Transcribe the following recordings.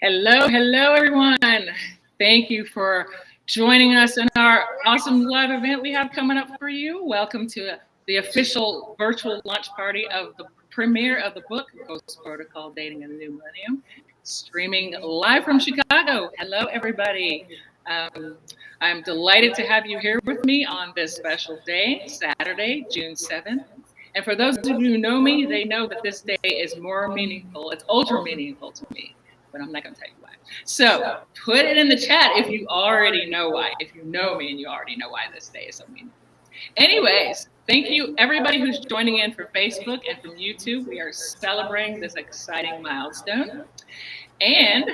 Hello, everyone. Thank you for joining us in our awesome live event we have coming up for you. Welcome to the official virtual launch party of the premiere of the book, Ghost Protocol Dating in the New Millennium, streaming live from Chicago. Hello, everybody. I'm delighted to have you here with me on this special day, Saturday, June 7th. And for those of you who know me, they know that this day is more meaningful. It's ultra meaningful to me, but I'm not going to tell you why. So put it in the chat if you already know why. If you know me and you already know why this day is so meaningful. Anyways, thank you everybody who's joining in from Facebook and from YouTube. We are celebrating this exciting milestone. And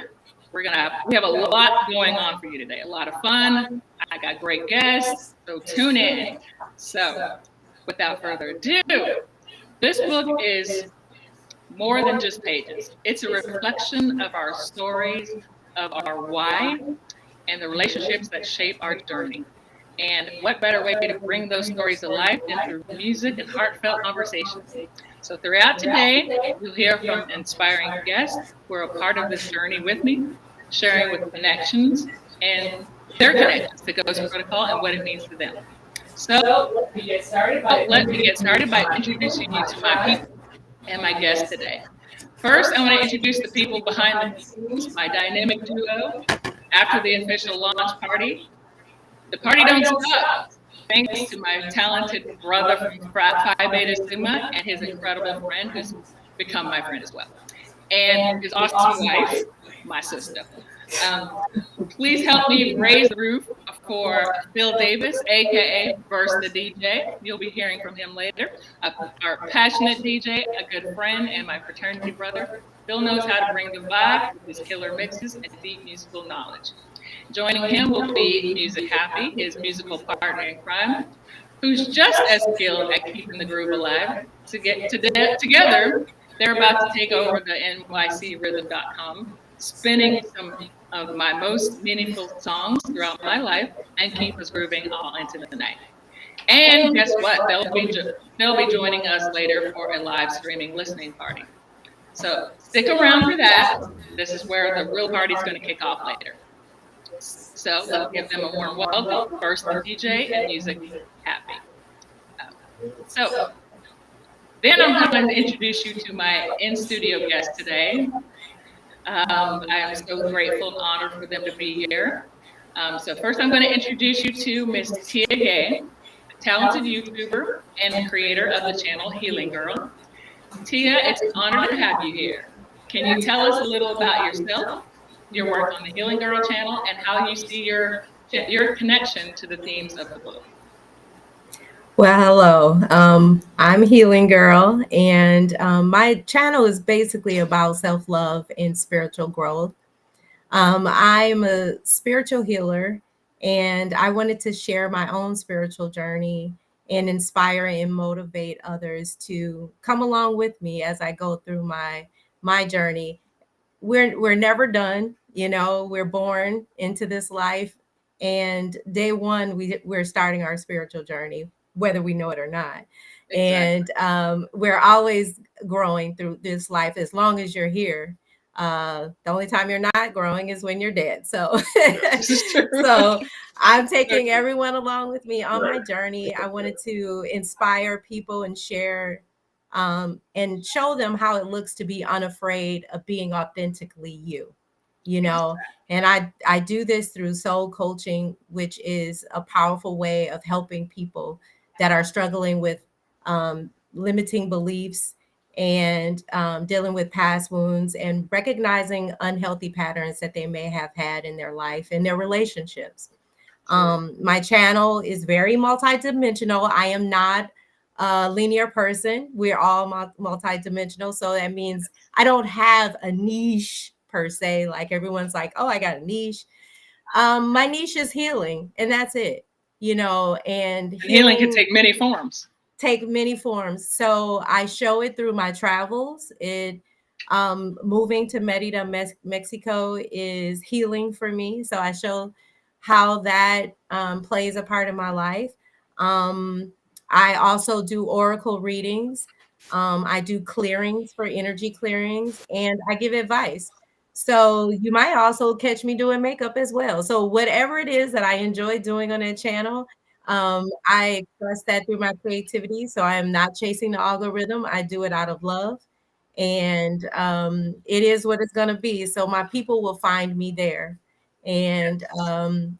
we have a lot going on for you today. A lot of fun. I got great guests, so tune in. So without further ado, this book is more than just pages. It's a reflection of our stories, of our why, and the relationships that shape our journey. And what better way to bring those stories to life than through music and heartfelt conversations? So throughout today, you'll hear from inspiring guests who are a part of this journey with me, sharing with connections and their connections to Ghost Protocol and what it means to them. So let me get started by introducing you to my people and my guests today. First, I want to introduce the people behind the scenes, my dynamic duo. After the official launch party, the party don't stop. Thanks to my talented brother from Phi Beta Sigma and his incredible friend, who's become my friend as well, and his awesome wife, my sister. Please help me raise the roof for Phil Davis, aka Verse the DJ. You'll be hearing from him later. Our passionate DJ, a good friend, and my fraternity brother. Phil knows how to bring the vibe with his killer mixes and deep musical knowledge. Joining him will be Music Happy, his musical partner in crime, who's just as skilled at keeping the groove alive. Together, they're about to take over the NYCRhythm.com, spinning some of my most meaningful songs throughout my life and keep us grooving all into the night. And guess what? They'll be joining us later for a live streaming listening party. So stick around for that. This is where the real party's going to kick off later. So let's give them a warm welcome. First, the DJ and Music Happy. So then I'm going to introduce you to my in-studio guest today. I am so grateful and honored for them to be here. So first I'm going to introduce you to Miss Tia Gay, a talented YouTuber and creator of the channel Healing Girl. Tia, it's an honor to have you here. Can you tell us a little about yourself, your work on the Healing Girl channel, and how you see your connection to the themes of the book? Well, hello. I'm Healing Girl, and my channel is basically about self-love and spiritual growth. I'm a spiritual healer, and I wanted to share my own spiritual journey and inspire and motivate others to come along with me as I go through my journey. We're never done, we're born into this life, and day one we're starting our spiritual journey, whether we know it or not. Exactly. And we're always growing through this life as long as you're here. The only time you're not growing is when you're dead. So, so I'm taking everyone along with me on my journey. I wanted to inspire people and share and show them how it looks to be unafraid of being authentically you know. And I do this through soul coaching, which is a powerful way of helping people that are struggling with limiting beliefs and dealing with past wounds and recognizing unhealthy patterns that they may have had in their life and their relationships. My channel is very multidimensional. I am not a linear person. We're all multidimensional. So that means I don't have a niche per se. Like everyone's like, oh, I got a niche. My niche is healing, and that's it. And healing can take many forms. So I show it through my travels. Moving to Merida, Mexico is healing for me. So I show how that plays a part in my life. I also do oracle readings. I do clearings for energy clearings, and I give advice. So you might also catch me doing makeup as well. So whatever it is that I enjoy doing on that channel, I express that through my creativity. So I am not chasing the algorithm. I do it out of love. And it is what it's going to be. So my people will find me there. And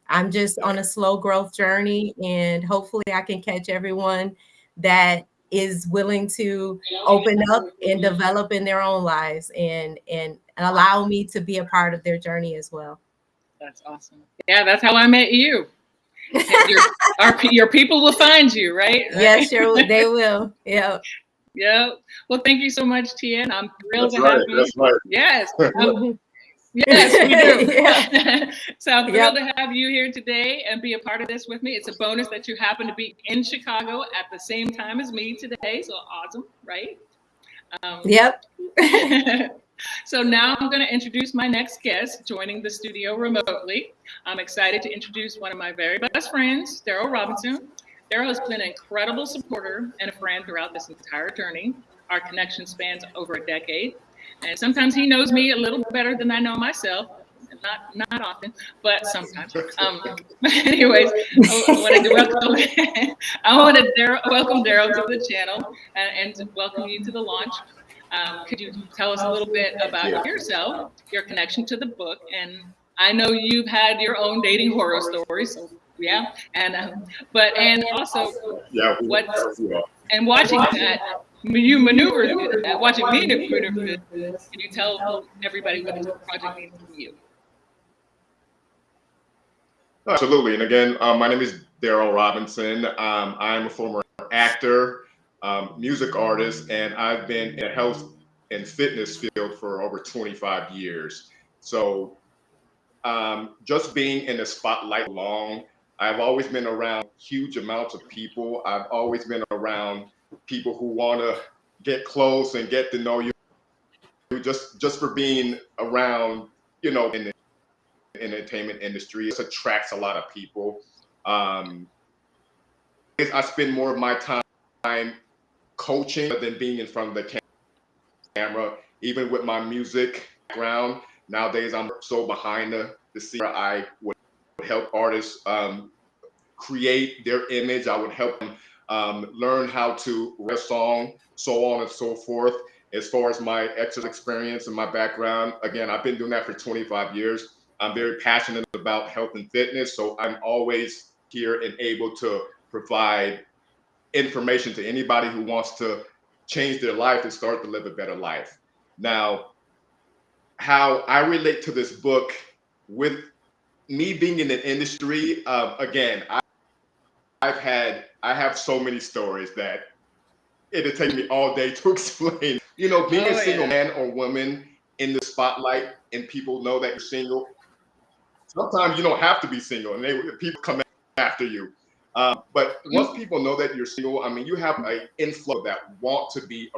I'm just on a slow growth journey. And hopefully I can catch everyone that is willing to open up and develop in their own lives and allow me to be a part of their journey as well. That's awesome. Yeah, that's how I met you. Your people will find you, right? Yes, sure, they will. Yeah. Yeah. Well, thank you so much, Tien. I'm thrilled That's to have right. you. That's right. Yes. Mhm. Yes, we do. Yeah. So I'm thrilled Yep. to have you here today and be a part of this with me. It's a bonus that you happen to be in Chicago at the same time as me today. So awesome, right? Yep. So now I'm going to introduce my next guest joining the studio remotely. I'm excited to introduce one of my very best friends, Daryl Robinson. Daryl has been an incredible supporter and a friend throughout this entire journey. Our connection spans over a decade. And sometimes he knows me a little better than I know myself. Not often, but sometimes. Anyways, I want to welcome Daryl to the channel and to welcome you to the launch. Could you tell us a little bit about yourself, your connection to the book? And I know you've had your own dating horror stories, so yeah. And and also what and watching that you maneuver through that, watching me maneuver through this, can you tell everybody what this project means to you? Absolutely. And again, my name is Daryl Robinson. I'm a former actor, music artist, and I've been in the health and fitness field for over 25 years. So just being in the spotlight long, I've always been around huge amounts of people. I've always been around people who want to get close and get to know you just for being around, in the entertainment industry. It attracts a lot of people. I spend more of my time coaching than being in front of the camera, even with my music background. Nowadays, I'm so behind the scene. I would help artists create their image. I would help them learn how to write a song, so on and so forth. As far as my experience and my background, again, I've been doing that for 25 years. I'm very passionate about health and fitness, so I'm always here and able to provide information to anybody who wants to change their life and start to live a better life. Now, how I relate to this book with me being in the industry, again, I have so many stories that it'd take me all day to explain. Being a single man or woman in the spotlight and people know that you're single. Sometimes you don't have to be single, and people come after you. But once people know that you're single, I mean, you have an inflow that want to be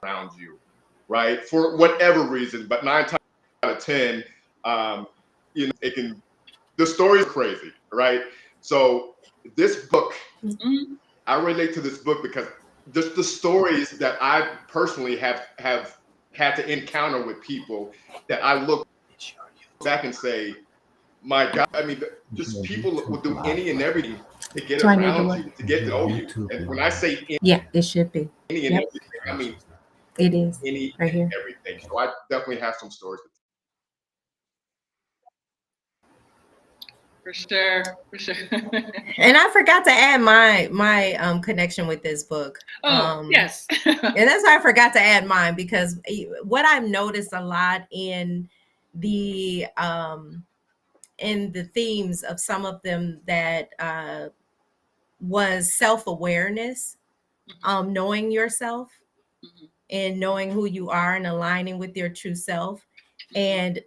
around you, right? For whatever reason. But 9 times out of 10, it can. The stories are crazy, right? So this book, I relate to this book because just the stories that I personally have had to encounter with people that I look back and say, my God, I mean, just people will do any and everything to get around you, to get to know you. And when I say Yeah, it should be. any and everything, I mean It is any right and here. everything. So I definitely have some stories. For sure. And I forgot to add my connection with this book. Yes. And that's why I forgot to add mine, because what I've noticed a lot in the themes of some of them that was self-awareness, knowing yourself and knowing who you are and aligning with your true self. And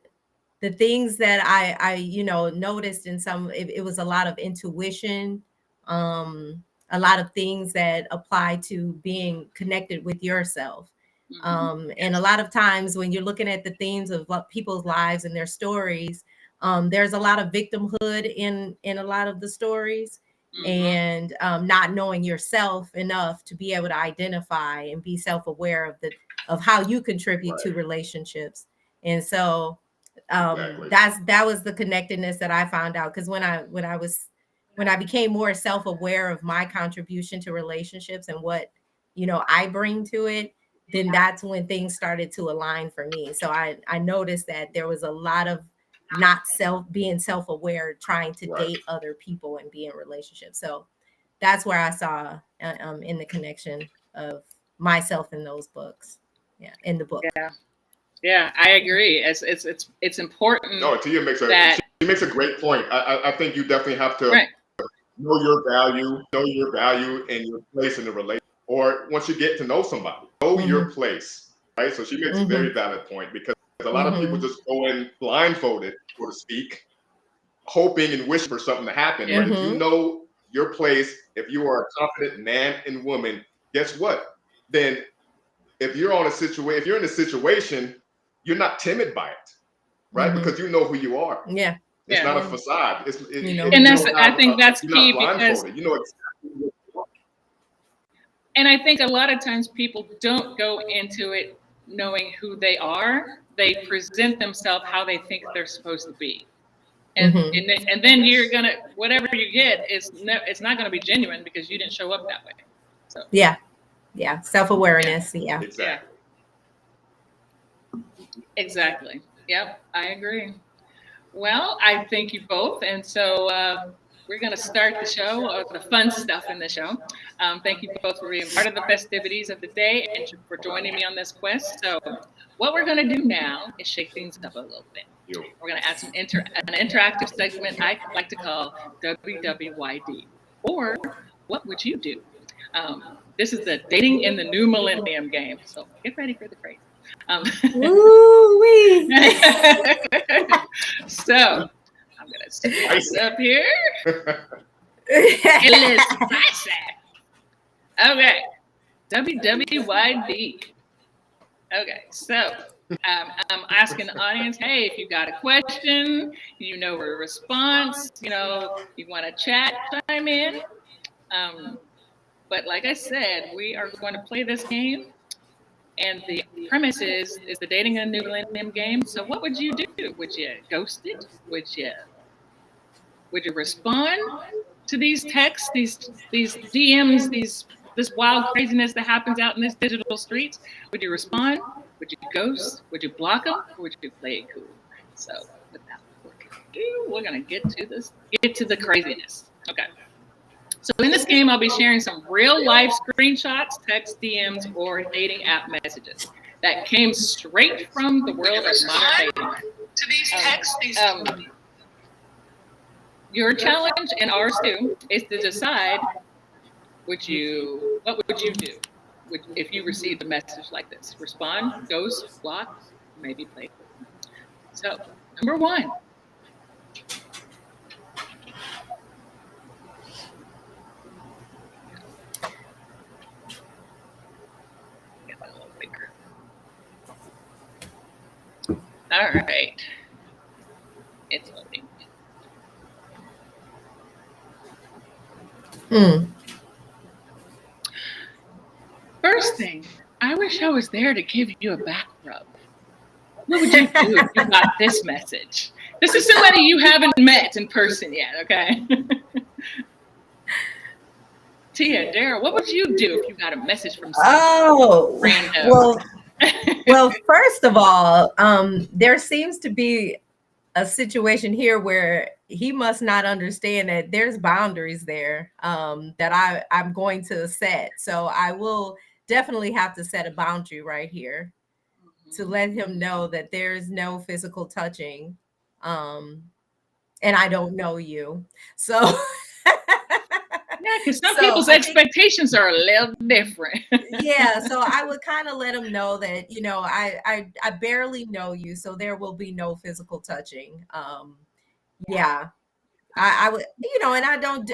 the things that I noticed in some, it was a lot of intuition, a lot of things that apply to being connected with yourself. And a lot of times when you're looking at the themes of what people's lives and their stories, there's a lot of victimhood in a lot of the stories, and not knowing yourself enough to be able to identify and be self-aware of how you contribute to relationships. And so Exactly. that was the connectedness that I found out, because when I became more self-aware of my contribution to relationships and what, you know, I bring to it, then that's when things started to align for me. So I noticed that there was a lot of not being self-aware, trying to Right. date other people and be in relationships. So that's where I saw in the connection of myself in those books. Yeah, in the book. Yeah, I agree. It's important. No, Tia makes she makes a great point. I think you definitely have to know your value and your place in the relationship. Or once you get to know somebody, know your place, right? So she makes a very valid point, because a lot of people just go in blindfolded, so to speak, hoping and wishing for something to happen. But if you know your place, if you are a confident man and woman, guess what? Then if you're in a situation, you're not timid by it, right? Because you know who you are. Yeah. It's not a facade. And I think that's key, because you know exactly what you are. And I think a lot of times people don't go into it knowing who they are. They present themselves how they think they're supposed to be. And then you're gonna, whatever you get it's not gonna be genuine, because you didn't show up that way. So yeah, self-awareness. Yeah. Exactly. Yep, I agree. Well, I thank you both, and so we're going to start the show, the fun stuff in the show. Thank you both for being part of the festivities of the day and for joining me on this quest. So what we're going to do now is shake things up a little bit. We're going to add an interactive segment I like to call WWYD, or What Would You Do? This is the Dating in the New Millennium game, so get ready for the crazy. So I'm gonna spice up here. Okay, WWYD. Okay, so I'm asking the audience, hey, if you got a question, you know, a response, you know, you want to chat, chime in. But like I said, we are going to play this game. And the premise is the Dating in the New Millennium game. So what would you do? Would you ghost it? Would you respond to these texts, these DMs, this wild craziness that happens out in this digital streets? Would you respond? Would you ghost? Would you block them? Or would you play it cool? So without further ado, we're gonna get to the craziness. Okay. So in this game, I'll be sharing some real life screenshots, text, DMs, or dating app messages that came straight from the world of modern dating. To these texts, your challenge, and ours too, is to decide what would you do if you received a message like this? Respond, ghost, block, maybe play. So number one. All right. It's loading. First thing, I wish I was there to give you a back rub. What would you do if you got this message? This is somebody you haven't met in person yet, okay? Tia, Daryl, what would you do if you got a message from someone random? Well, first of all, there seems to be a situation here where he must not understand that there's boundaries there that I'm going to set. So I will definitely have to set a boundary right here to let him know that there's no physical touching. And I don't know you. So yeah, because some people's expectations are a little different. Yeah, so I would kind of let him know that, you know, I barely know you, so there will be no physical touching. Yeah, I would, you know, and I don't,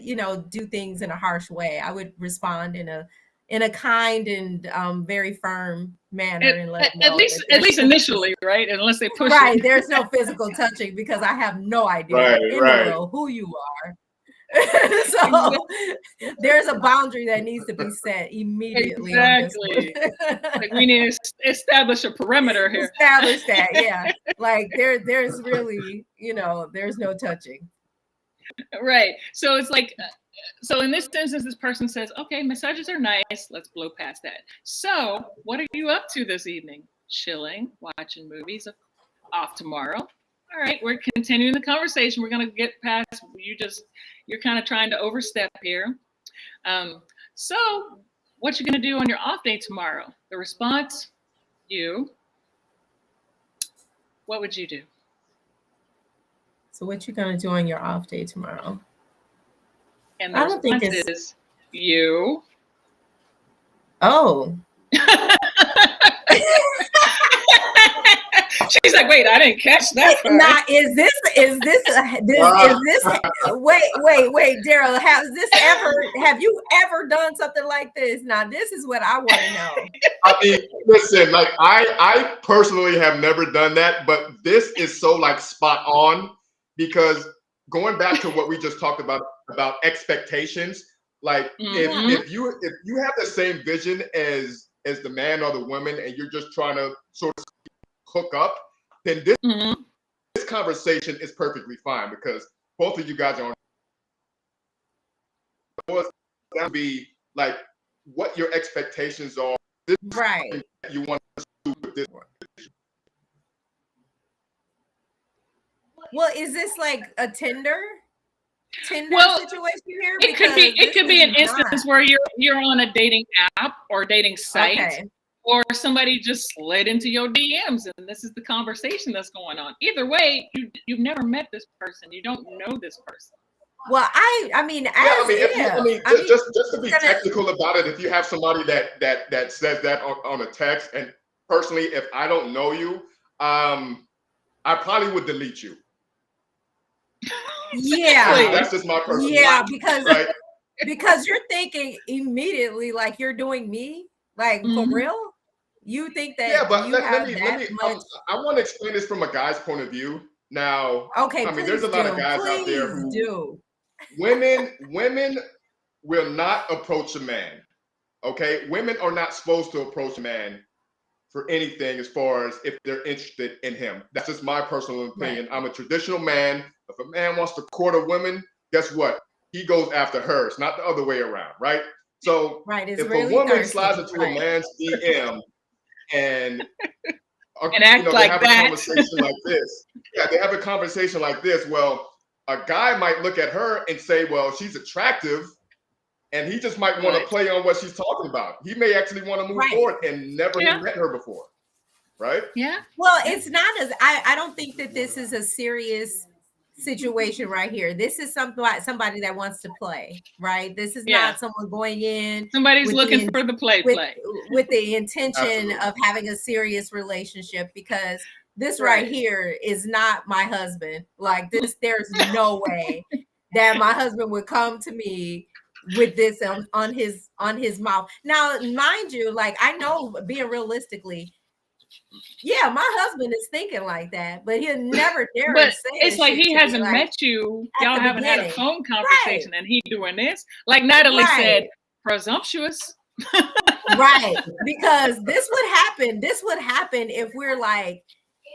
you know, do things in a harsh way. I would respond in a kind and very firm manner, and let at least initially, right? Unless they push. Right, there's no physical touching because I have no idea in the world who you are. So there's a boundary that needs to be set immediately. Exactly. Like we need to establish a perimeter here. Establish that, yeah. Like there's really, there's no touching. Right. So it's like, so in this instance, this person says, okay, massages are nice. Let's blow past that. So what are you up to this evening? Chilling, watching movies, off tomorrow. All right, we're continuing the conversation. We're going to get past, you're kind of trying to overstep here. So what you going to do on your off day tomorrow? The response, what would you do? So what you going to do on your off day tomorrow? And the response is you. Oh. She's like, wait, I didn't catch that. Now, is this wait, Daryl, have you ever done something like this? Now, this is what I want to know. I mean, listen, like I personally have never done that, but this is so like spot on, because going back to what we just talked about expectations, like if you have the same vision as the man or the woman, and you're just trying to sort of hook up, then this conversation is perfectly fine, because both of you guys are on. That would be like what your expectations are. This right. You want to do with this one. Well, is this like a Tinder situation here? It could be an instance where you're on a dating app or dating site. Okay. Or somebody just slid into your DMs, and this is the conversation that's going on. Either way, you've never met this person. You don't know this person. Well, just to be technical about it, if you have somebody that says that on a text, and personally, if I don't know you, I probably would delete you. Yeah, that's just my personal. Yeah, because you're thinking immediately like you're doing me, like for real. You think that? Yeah, but let me. I want to explain this from a guy's point of view. Now, okay, I mean, there's a lot of guys out there who women will not approach a man. Okay, women are not supposed to approach a man for anything as far as if they're interested in him. That's just my personal opinion. Right. I'm a traditional man. If a man wants to court a woman, guess what? He goes after hers, not the other way around, right? So if really a woman slides into a man's DM and act like have that. A conversation like this. Yeah, they have a conversation like this. Well, a guy might look at her and say, well, she's attractive, and he just might want to play on what she's talking about. He may actually want to move forward and never met her before. Right? Yeah. Well, it's not I don't think that this is a serious situation right here. This is somebody that wants to play, right? This is not someone going in. Somebody's looking for the play with the intention of having a serious relationship, because this right here is not my husband. Like this, there's no way that my husband would come to me with this on his mouth. Now, mind you, like I know, being realistically, yeah, my husband is thinking like that, but he'll never dare but say it's like he hasn't met you. Y'all haven't had a phone conversation, and he doing this. Like Natalie said, presumptuous. Right, because this would happen if we're like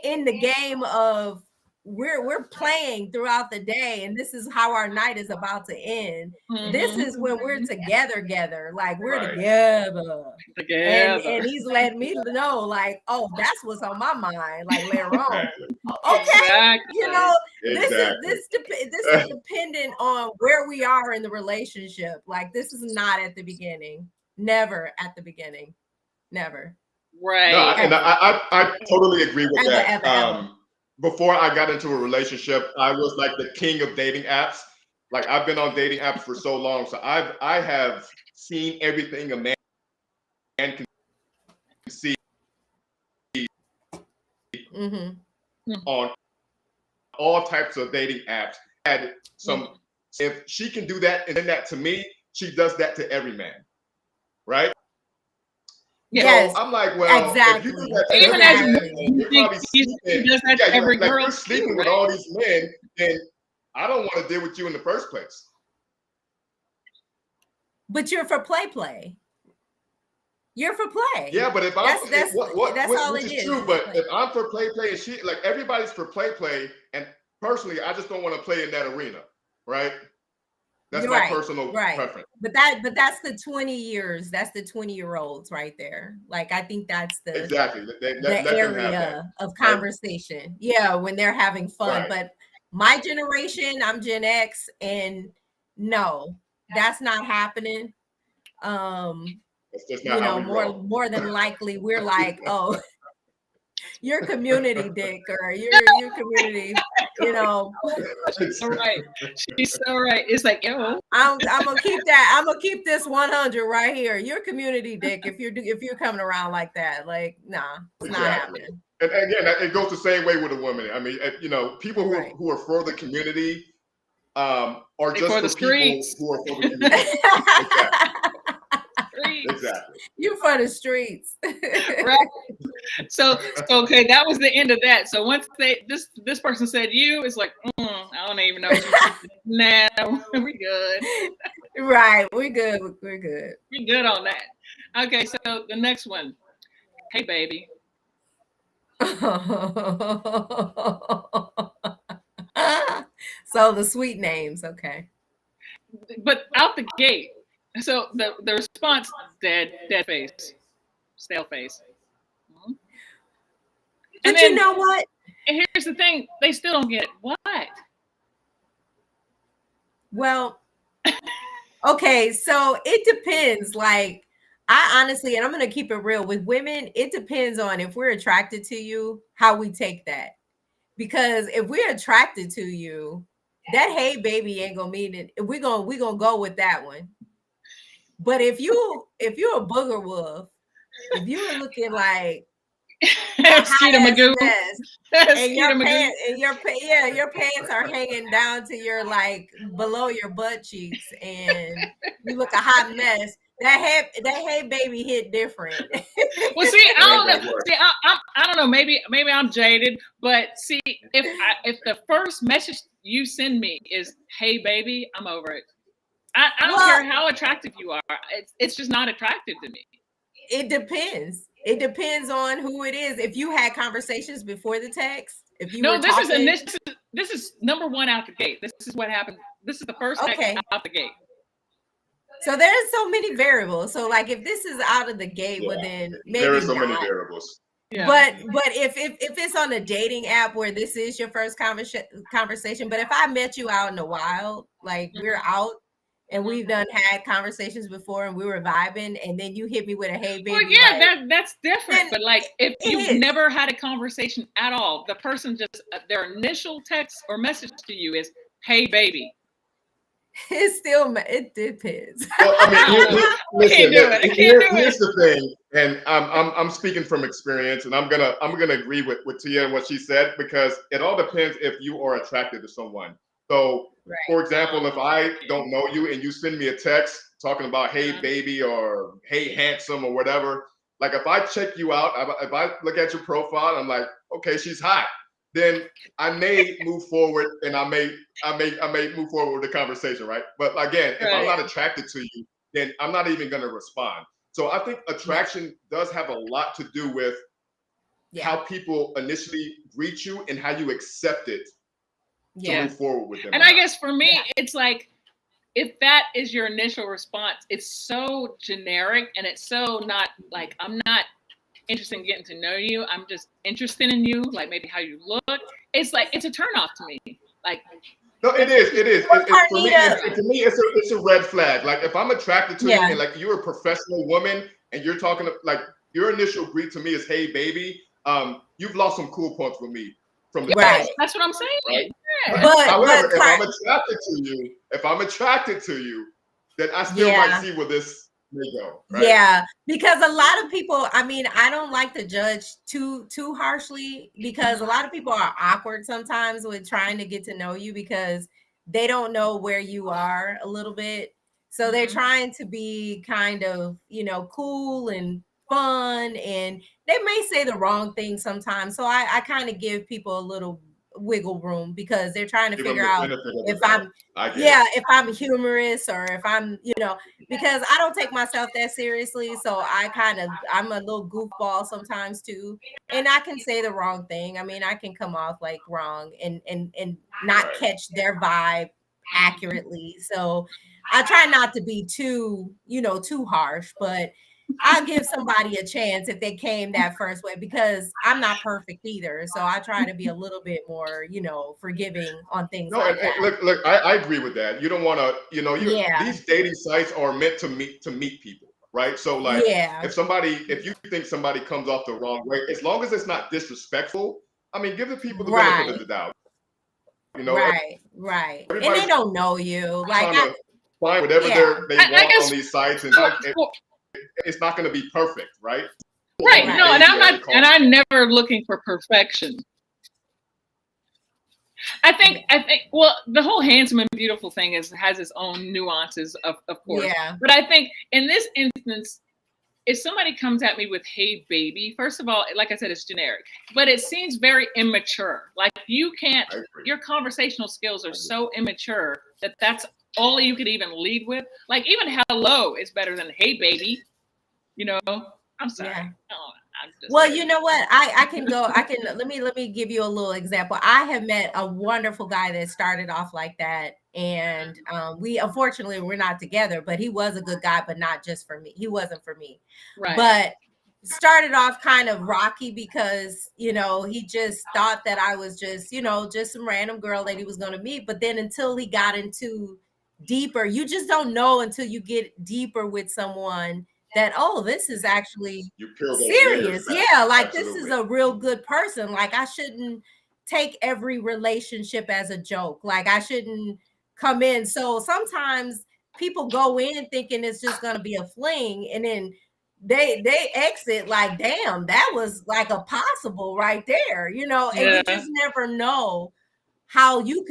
in the game of we're playing throughout the day, and this is how our night is about to end. This is when we're together, like we're together. And he's letting me know, like, oh, that's what's on my mind, like later on. Okay, this is dependent on where we are in the relationship. Like this is not at the beginning. Never at the beginning. Never. Right. No, and I totally agree with that. Ever. Before I got into a relationship, I was like the king of dating apps. Like I've been on dating apps for so long, so I have seen everything a man can see on all types of dating apps. And if she can do that and then that to me, she does that to every man, right? Yes, so I'm like, well, exactly. If you do that to even every as man, you're probably sleeping, you're sleeping with all these men, then I don't want to deal with you in the first place. But you're for play. You're for play. Yeah, but if that's all which it is is. true, but if I'm for play, and she, like, everybody's for play, and personally, I just don't want to play in that arena, right? That's You're my right, personal preference. But that's the 20 years. That's the 20-year-olds right there. Like, I think that's the Exactly. the area of conversation. Right? Yeah, when they're having fun. Right. But my generation, I'm Gen X, and no, that's not happening. It's just not how we roll. More than likely, we're like, oh, your community dick, or your community, you know. She's so right. She's so right. It's like, yo, I'm gonna keep that. I'm gonna keep this 100 right here. Your community dick. If you're coming around like that, like, nah, it's not happening. And again, it goes the same way with a woman. I mean, you know, people who are for the community are just for the streets. People who are for the community. Exactly. You for the streets. Right. So okay, that was the end of that. So once this person said you, it's like, I don't even know. Nah, we're good. Right, we're good. We're good on that. Okay, so the next one. Hey, baby. So the sweet names, okay. But out the gate. So the response, dead face, stale face. Mm-hmm. But then, you know what? And here's the thing: they still don't get it. What? Well, okay, so it depends. Like, I honestly, and I'm gonna keep it real with women. It depends on if we're attracted to you, how we take that. Because if we're attracted to you, that hey baby ain't gonna mean it. We're gonna go with that one. But if you're a booger wolf, if you're looking like Skeeter Magoo, and your pants are hanging down to your, like, below your butt cheeks, and you look a hot mess, that hey baby hit different. Well, see, I don't know. See, I don't know. Maybe I'm jaded, but see, if the first message you send me is hey baby, I'm over it. I don't care how attractive you are. It's just not attractive to me. It depends. It depends on who it is. If you had conversations before the text, if you were talking, this is number one out the gate. This is what happened. This is the first text out the gate. So there's so many variables. So, like, if this is out of the gate, well, then maybe there are so many variables. Yeah. But if it's on a dating app where this is your first conversation, but if I met you out in the wild, like we're out and we've had conversations before and we were vibing, and then you hit me with a hey baby. Well, yeah, like, that's different. But like, if you've never had a conversation at all, the person just their initial text or message to you is hey baby. It depends. Well, I mean, here's the thing, and I'm speaking from experience, and I'm gonna agree with Tia and what she said, because it all depends if you are attracted to someone. So, for example, if I don't know you and you send me a text talking about hey baby or hey handsome or whatever, like if I check you out, if I look at your profile, I'm like, okay, she's hot. Then I may move forward, and I may move forward with the conversation, right? But again, if I'm not attracted to you, then I'm not even going to respond. So I think attraction does have a lot to do with how people initially greet you and how you accept it to move forward with them. And I guess for me, it's like, if that is your initial response, it's so generic, and it's so not like, I'm not interested in getting to know you. I'm just interested in you, like maybe how you look. It's like, it's a turnoff to me. Like, no, it is. To me, it's a red flag. Like, if I'm attracted to you, and like you're a professional woman, and you're talking like your initial greet to me is hey baby, you've lost some cool points with me from the past. That's what I'm saying. Right? Yeah. However, if I'm attracted to you, then I still might see where this may go. Right? Yeah, because a lot of people, I mean, I don't like to judge too harshly, because a lot of people are awkward sometimes with trying to get to know you, because they don't know where you are a little bit. So they're trying to be kind of, cool and fun, and they may say the wrong thing sometimes. So I kind of give people a little wiggle room because they're trying to Give them figure the out benefit of the if doubt. I'm, I get yeah, it. if I'm humorous or if I'm, because I don't take myself that seriously. So I'm a little goofball sometimes too. And I can say the wrong thing. I mean, I can come off like wrong and not Right. catch their vibe accurately. So I try not to be too, too harsh, but I'll give somebody a chance if they came that first way because I'm not perfect either. So I try to be a little bit more, forgiving on things No, like and that. look, I agree with that. You don't want to, Yeah. these dating sites are meant to meet people, right? So like, Yeah. if you think somebody comes off the wrong way, as long as it's not disrespectful, I mean, give the people the benefit of Right. the doubt. Right. And they Everybody's don't know you. Like, trying to find whatever yeah. they I want on guess these sites, and it's not going to be perfect, right? right. Right. No, and Baby, as they call it. I'm never looking for perfection. I think well, the whole handsome and beautiful thing has its own nuances, of course. Yeah. But I think in this instance, if somebody comes at me with "Hey baby," first of all, like I said, it's generic, but it seems very immature. Like you can't, your conversational skills are so immature that that's all you could even lead with. Like even "hello" is better than "Hey baby." I'm sorry. Yeah. Oh, I'm just Well, saying. you know what? I can let me give you a little example. I have met a wonderful guy that started off like that. And we unfortunately we're not together, but he was a good guy, but not just for me. He wasn't for me. Right. But started off kind of rocky because he just thought that I was just just some random girl that he was going to meet. But then until he got into deeper, you just don't know until you get deeper with someone that, oh, this is actually serious. Yeah, like this is a real good person. Like I shouldn't take every relationship as a joke. Like I shouldn't come in. So sometimes people go in thinking it's just going to be a fling, and then they exit like, damn, that was like a possible right there, and you just never know how you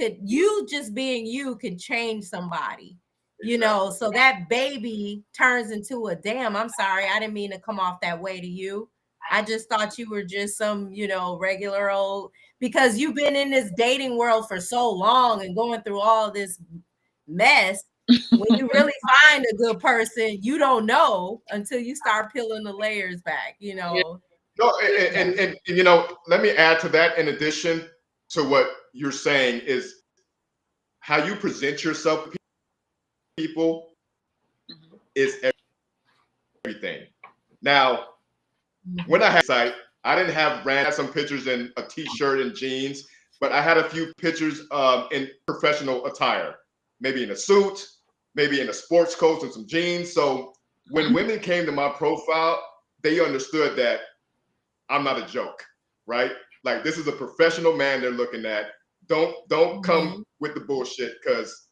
just being you can change somebody. So that baby turns into a, damn, I'm sorry, I didn't mean to come off that way to you. I just thought you were just some, regular old, because you've been in this dating world for so long and going through all this mess. When you really find a good person, you don't know until you start peeling the layers back, No, and let me add to that. In addition to what you're saying, is how you present yourself to people is everything. Now, when I had site, I didn't have some pictures in a t-shirt and jeans, but I had a few pictures in professional attire, maybe in a suit, maybe in a sports coat and some jeans. So when women came to my profile, they understood that I'm not a joke, right? Like this is a professional man they're looking at. Don't come with the bullshit, because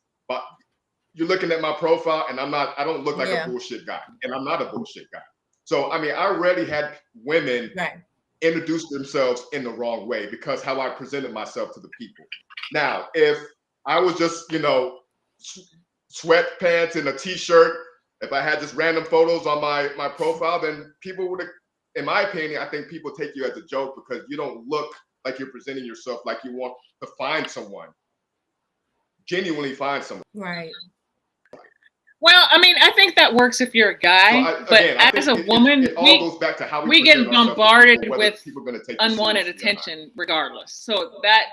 you're looking at my profile and I don't look like a bullshit guy, and I'm not a bullshit guy. So I mean, I already had women introduce themselves in the wrong way because how I presented myself to the people. Now, if I was just, sweatpants and a t-shirt, if I had just random photos on my profile, then people would have, in my opinion, I think people take you as a joke because you don't look like you're presenting yourself like you want to find someone, genuinely find someone. Right. Well, I mean, I think that works if you're a guy, but as a woman, it all goes back to how we get bombarded with unwanted attention regardless. So that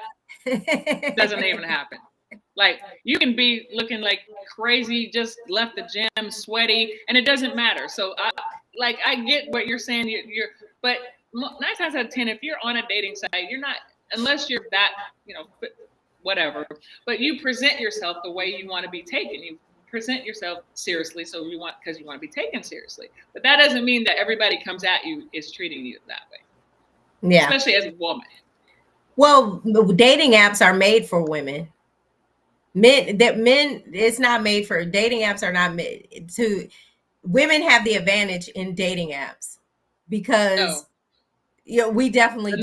doesn't even happen. Like you can be looking like crazy, just left the gym, sweaty, and it doesn't matter. So I get what you're saying. But 9 times out of 10, if you're on a dating site, you're not, unless you're that, whatever. But you present yourself the way you want to be taken. You present yourself seriously, because you want to be taken seriously. But that doesn't mean that everybody comes at you is treating you that way. Yeah, especially as a woman. Well, dating apps are made for women. Men, it's not made for, dating apps are not made to, women have the advantage in dating apps because we definitely the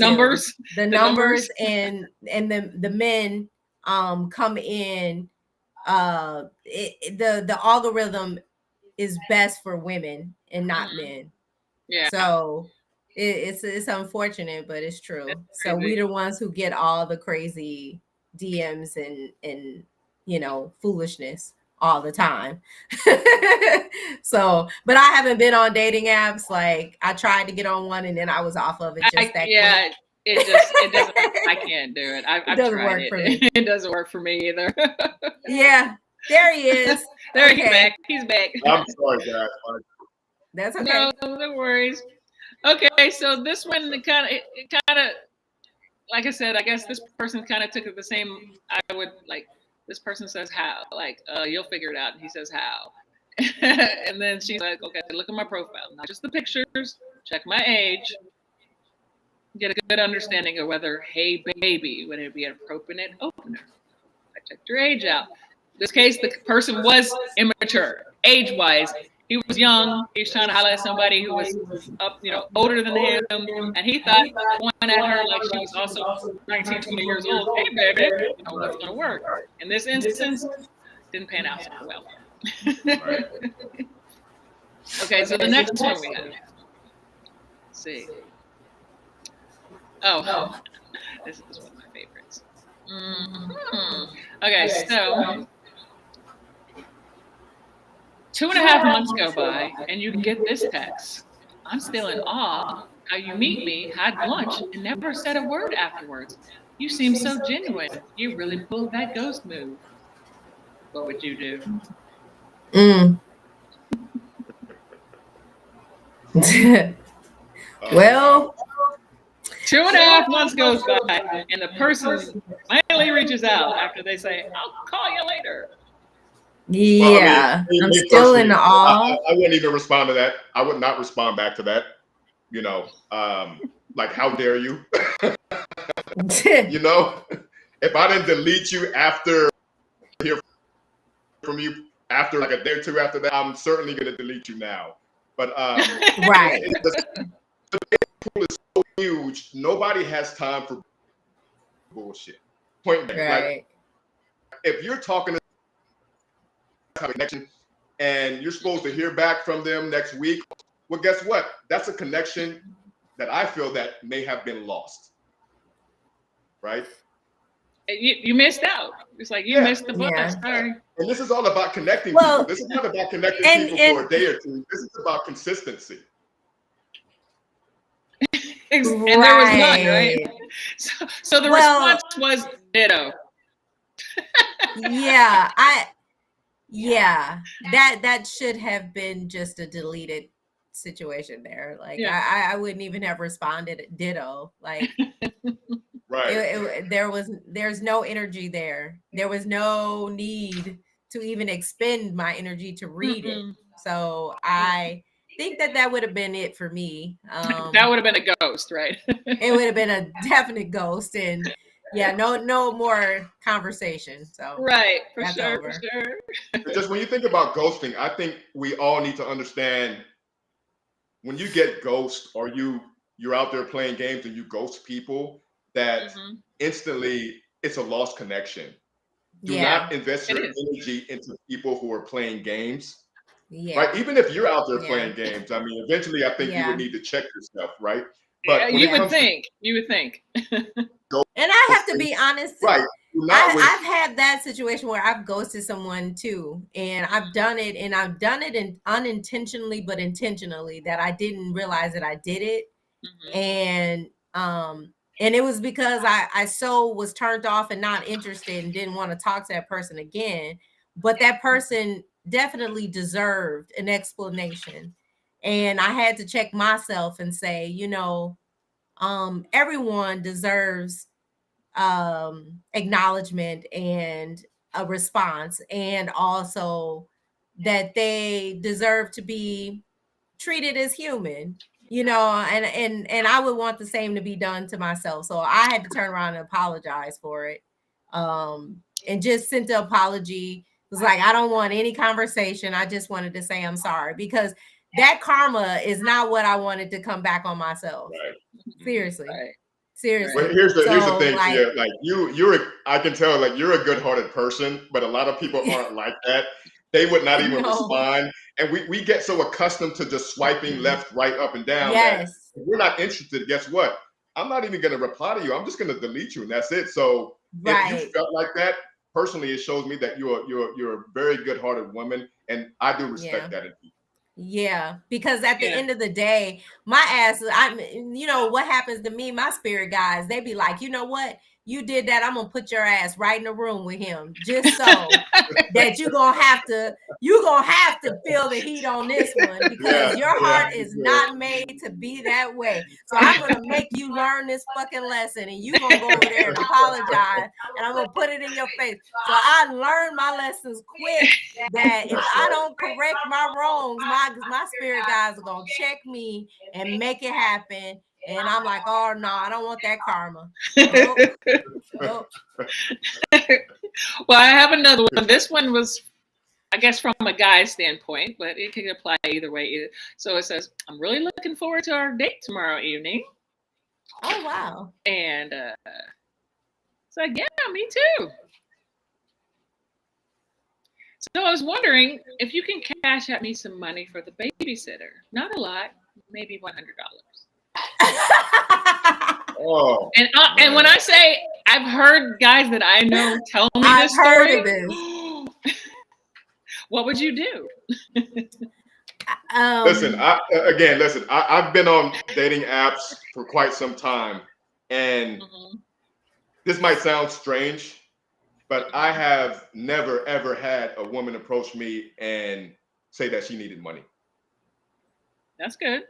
numbers and the men come in, the algorithm is best for women and not men. Yeah. So It's unfortunate, but it's true. That's So we crazy. the ones who get all the crazy DMs and foolishness all the time. So, but I haven't been on dating apps. Like I tried to get on one and then I was off of it just that Yeah, quick. it doesn't. I can't do it. I've doesn't tried work it. for me. It doesn't work for me either. Yeah, there he is. There Okay. he's back. He's back. I'm sorry, guys. That's okay. No worries. Okay, so this one it kind of, like I said, I guess this person kind of took it the same. I would like. This person says how, like, you'll figure it out. And he says how, and then she's like, okay, look at my profile, not just the pictures. Check my age. Get a good understanding of whether, hey baby, would it be an appropriate opener? I checked your age out. In this case, the person was immature, age-wise. He was young. He was trying to highlight somebody who was up, older than him, and he thought one at her like she was also 19, 20 years old. Hey baby, what's gonna work? In this instance, didn't pan out so well. Right. Okay, so the next one we have. Let's see. Oh, this is one of my favorites. Okay, so 2.5 months go by and you get this text. I'm still in awe how you meet me, had lunch, and never said a word afterwards. You seem so genuine. You really pulled that ghost move. What would you do? Well, 2.5 months goes by, and the person finally reaches out after they say, "I'll call you later." Yeah, well, I'm still in awe. I wouldn't even respond to that. I would not respond back to that. Like, how dare you? If I didn't delete you after hear from you after like a day or two after that, I'm certainly going to delete you now. But right. The pool is so huge, nobody has time for bullshit. Point blank. Right. Like, if you're talking to a connection and you're supposed to hear back from them next week, well, guess what? That's a connection that I feel that may have been lost. Right? You missed out. It's like you missed the bus. Yeah. Sorry. And this is all about connecting people. This is not about connecting people for a day or two. This is about consistency. And there was none, right? So the response was ditto. That should have been just a deleted situation there. Like I wouldn't even have responded ditto. Like right. There's no energy there. There was no need to even expend my energy to read it. So I think that would have been it for me. That would have been a ghost, right? It would have been a definite ghost, and no more conversation. So right, for that's sure, over. For sure. Just when you think about ghosting, I think we all need to understand when you get ghost or you're out there playing games and you ghost people, that instantly it's a lost connection. Do not invest your energy into people who are playing games. Yeah. Right. Even if you're out there playing games, I mean, eventually I think you would need to check yourself, right? But you would think. And I have to be honest. Right. I've had that situation where I've ghosted someone too, and I've done it unintentionally, but intentionally, that I didn't realize that I did it. And it was because I so was turned off and not interested and didn't want to talk to that person again. But that person definitely deserved an explanation. And I had to check myself and say, everyone deserves acknowledgement and a response, and also that they deserve to be treated as human, and I would want the same to be done to myself. So I had to turn around and apologize for it, and just sent the apology. It was like, I don't want any conversation. I just wanted to say I'm sorry, because that karma is not what I wanted to come back on myself. Right. Seriously. Right. Seriously. Well, here's the thing, Tia. Like I can tell, like, you're a good-hearted person, but a lot of people aren't like that. They would not even respond. And we get so accustomed to just swiping left, right, up, and down. Yes. If you're not interested, guess what? I'm not even going to reply to you. I'm just going to delete you, and that's it. So if you felt like that, personally, it shows me that you're a very good-hearted woman, and I do respect that in people. Yeah, because at the end of the day, my ass, you know what happens to me, my spirit guys, they be like, you know what? You did that. I'm gonna put your ass right in the room with him, just so that you're gonna have to feel the heat on this one, because your heart is not made to be that way. So I'm gonna make you learn this fucking lesson, and you gonna go over there and apologize, and I'm gonna put it in your face. So I learned my lessons quick, that if I don't correct my wrongs, my spirit guys are gonna check me and make it happen. And I'm like, oh no, I don't want that karma. Nope. Nope. Well, I have another one. This one was, I guess, from a guy's standpoint, but it could apply either way. So it says, I'm really looking forward to our date tomorrow evening. Oh, wow. And it's like, yeah, me too. So I was wondering if you can cash at me some money for the babysitter. Not a lot, maybe $100. Oh, and when I say, I've heard guys that I know tell me this story. Heard of this. What would you do? Listen, I've been on dating apps for quite some time, and this might sound strange, but I have never ever had a woman approach me and say that she needed money. That's good.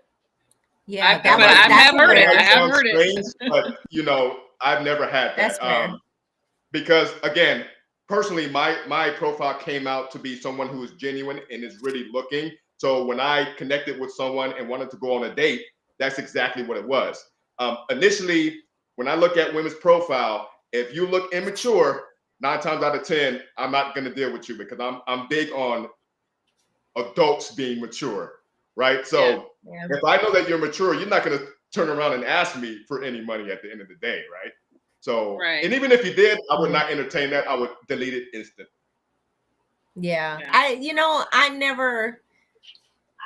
Yeah, I have heard it. I have heard it. But you know, I've never had that. Because again, personally, my profile came out to be someone who is genuine and is really looking. So when I connected with someone and wanted to go on a date, that's exactly what it was. Initially, when I look at women's profile, if you look immature, 9 times out of 10, I'm not going to deal with you, because I'm big on adults being mature. Right. So if I know that you're mature, you're not going to turn around and ask me for any money at the end of the day. Right. So, and even if you did, I would not entertain that. I would delete it instantly. Yeah.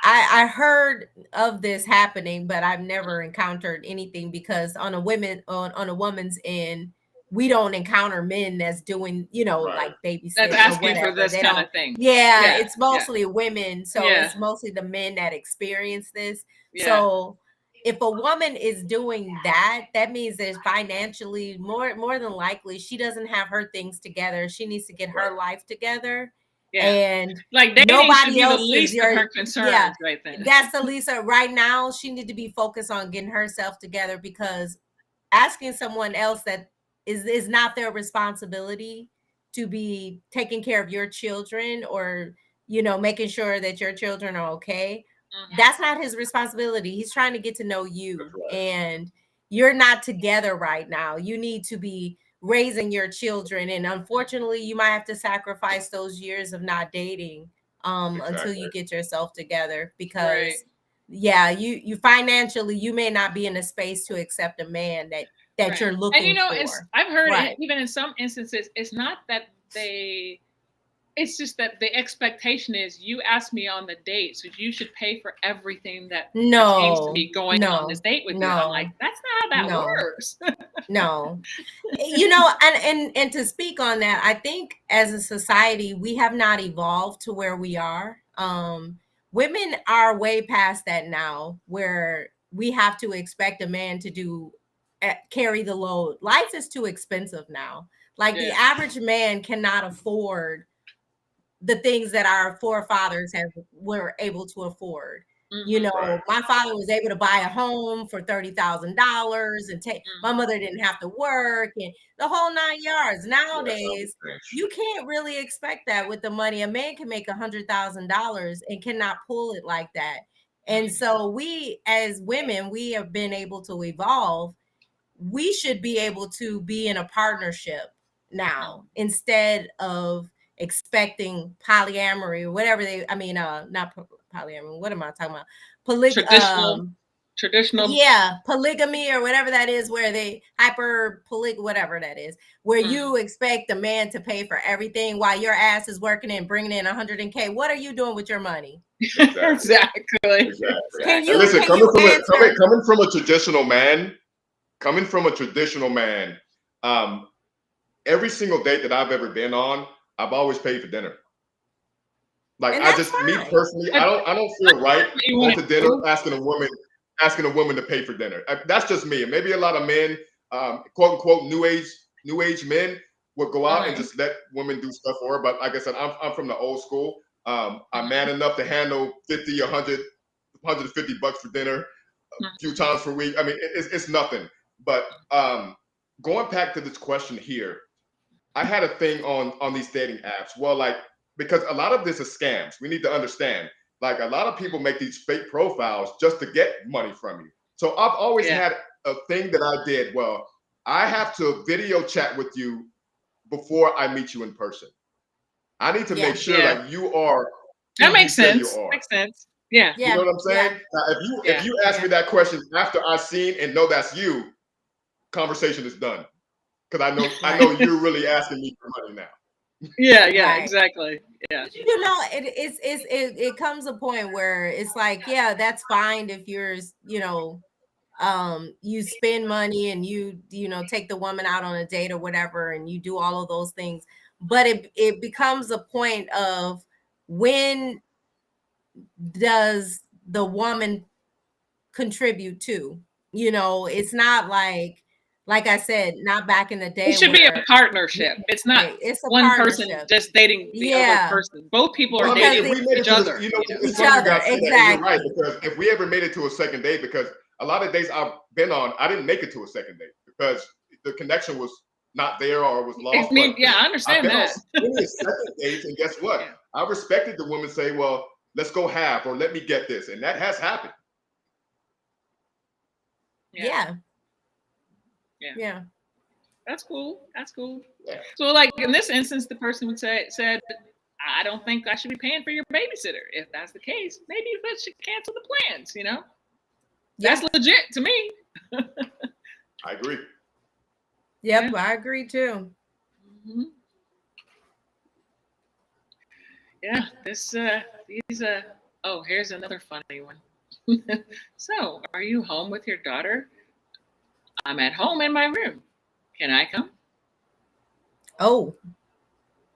I heard of this happening, but I've never encountered anything, because on a woman's end, we don't encounter men that's doing, like babysitting. That's asking for this kind of thing. Yeah, it's mostly women. So it's mostly the men that experience this. Yeah. So if a woman is doing that, that means that financially, more than likely, she doesn't have her things together. She needs to get her life together. Yeah. And like nobody else the least of her concerns right then. That's the least of right now. She need to be focused on getting herself together, because asking someone else that is not their responsibility to be taking care of your children, or making sure that your children are okay. That's not his responsibility. He's trying to get to know you, and you're not together right now. You need to be raising your children, and unfortunately you might have to sacrifice those years of not dating until you get yourself together, because you financially, you may not be in a space to accept a man that you're looking for. I've heard even in some instances, it's not that it's just that the expectation is, you asked me on the date, so you should pay for everything that pertains to me going on this date with you. I'm like, that's not how that works. No. And to speak on that, I think as a society, we have not evolved to where we are. Women are way past that now, where we have to expect a man to carry the load. Life is too expensive now. Like the average man cannot afford the things that our forefathers were able to afford. My father was able to buy a home for $30,000 and my mother didn't have to work, and the whole 9 yards. Nowadays, you can't really expect that with the money. A man can make $100,000 and cannot pull it like that. And so we, as women, we have been able to evolve. We should be able to be in a partnership now, instead of expecting polyamory or whatever not polyamory. What am I talking about? traditional. Yeah, polygamy or whatever that is, where they whatever that is, where you expect the man to pay for everything while your ass is working and bringing in 100K. What are you doing with your money? Exactly. Can you listen? can Coming you from answer? coming from a traditional man, every single date that I've ever been on, I've always paid for dinner. Like And I that's just, me fine. personally, I don't feel right going to dinner asking a woman to pay for dinner. That's just me. And maybe a lot of men, quote unquote, new age men would go out and just let women do stuff for her. But like I said, I'm from the old school. I'm man enough to handle 50, 100, 150 bucks for dinner a few times per week. I mean, it's nothing. But going back to this question here, I had a thing on these dating apps. Well, like, because a lot of this is scams. We need to understand. Like, a lot of people make these fake profiles just to get money from you. So I've always had a thing that I did. Well, I have to video chat with you before I meet you in person. I need to make sure that you are that makes sense. You are. Makes sense. Yeah. You know what I'm saying? Now, if you ask me that question after I've seen and know that's you, conversation is done. Because I know you're really asking me for money now. Yeah, exactly. Yeah. You know, it comes a point where it's like, yeah, that's fine if you're, you know, you spend money and you take the woman out on a date or whatever, and you do all of those things. But it becomes a point of, when does the woman contribute to? You know, it's not like I said, not back in the day. It should be a partnership. It's not one person just dating the other person. Both people are dating each other. Each other, exactly. You're right, because if we ever made it to a second date, because a lot of dates I've been on, I didn't make it to a second date because the connection was not there or was lost. I understand that. I've been on second dates, and guess what? I respected the woman say, well, let's go half, or let me get this. And that has happened. Yeah. That's cool. Yeah. So, like, in this instance, the person would said, I don't think I should be paying for your babysitter. If that's the case, maybe you should cancel the plans, you know? That's legit to me. I agree. Yep, I agree too. Mm-hmm. Yeah, here's another funny one. So, are you home with your daughter? I'm at home in my room. Can I come? Oh.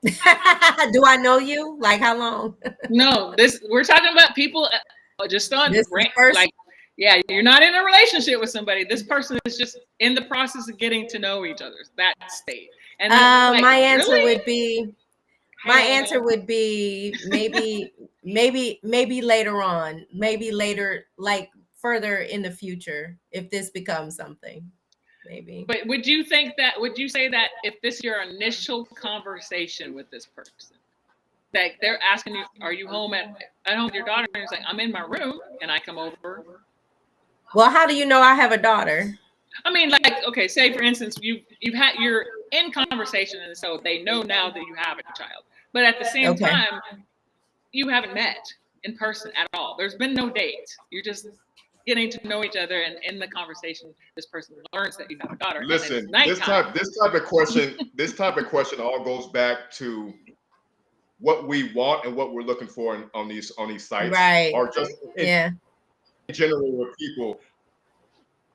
Do I know you? Like, how long? No, we're talking about people just on like, yeah, you're not in a relationship with somebody. This person is just in the process of getting to know each other. That state. And then, my answer would be maybe later on, maybe later, like further in the future, if this becomes something. Maybe. But would you say that if this is your initial conversation with this person, that they're asking you, are you home at home with your daughter? And it's like, I'm in my room. Can I come over? Well, how do you know I have a daughter? I mean, like, okay, say for instance, you're in conversation, and so they know now that you have a child. But at the same time, you haven't met in person at all. There's been no date. You're just getting to know each other, and in the conversation, this person learns that you have a daughter. Listen, this type of question all goes back to what we want and what we're looking for on these sites, right? Or just in general with people.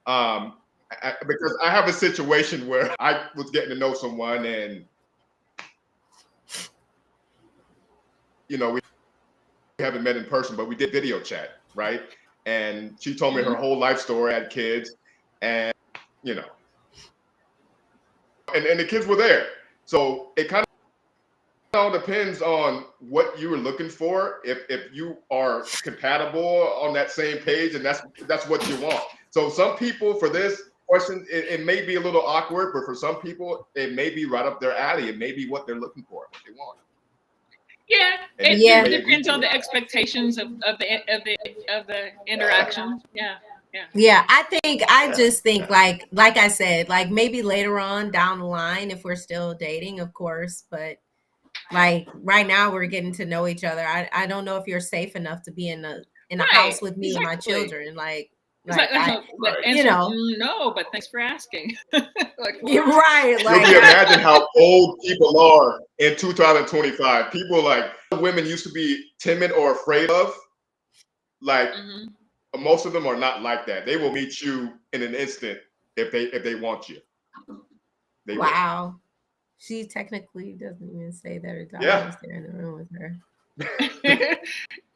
Because I have a situation where I was getting to know someone, and we haven't met in person, but we did video chat, right? And she told me her whole life story, had kids, and and the kids were there. So it kind of all depends on what you were looking for. If you are compatible on that same page, and that's what you want. So some people, for this question, it may be a little awkward, but for some people, it may be right up their alley. It may be what they're looking for, what they want. Yeah, it depends on the expectations of the interaction. Yeah. I just think like I said, like maybe later on down the line, if we're still dating, of course, but like right now we're getting to know each other. I don't know if you're safe enough to be in a house with me and my children. Like, It's Like, the answer, you know, no, but thanks for asking. Like, you're right. You'll Like, be imagine how old people are in 2025. People like women used to be timid or afraid of. Like most of them are not like that. They will meet you in an instant if they want you. They will. wow. She technically doesn't even say that her daughter was there in the room with her.